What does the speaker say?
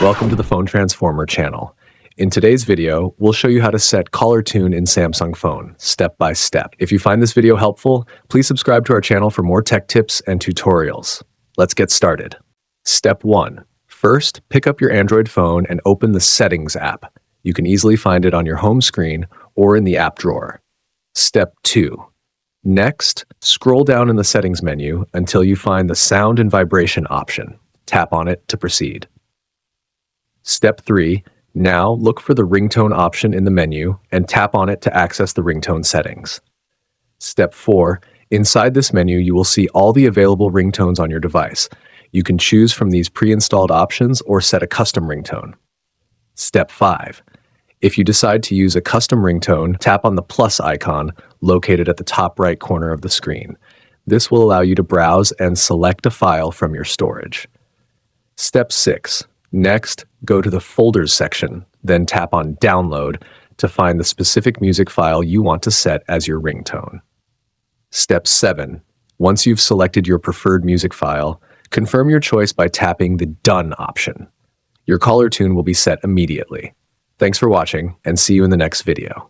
Welcome to the Phone Transformer channel. In today's video, we'll show you how to set caller tune in Samsung phone, step by step. If you find this video helpful, please subscribe to our channel for more tech tips and tutorials. Let's get started. Step 1. First, pick up your Android phone and open the Settings app. You can easily find it on your home screen or in the app drawer. Step 2. Next, scroll down in the Settings menu until you find the Sound and Vibration option. Tap on it to proceed. Step 3. Now look for the ringtone option in the menu and tap on it to access the ringtone settings. Step 4. Inside this menu, you will see all the available ringtones on your device. You can choose from these pre-installed options or set a custom ringtone. Step 5. If you decide to use a custom ringtone, tap on the plus icon located at the top right corner of the screen. This will allow you to browse and select a file from your storage. Step 6. Next, go to the Folders section, then tap on Download to find the specific music file you want to set as your ringtone. Step 7. Once you've selected your preferred music file, confirm your choice by tapping the Done option. Your caller tune will be set immediately. Thanks for watching, and see you in the next video.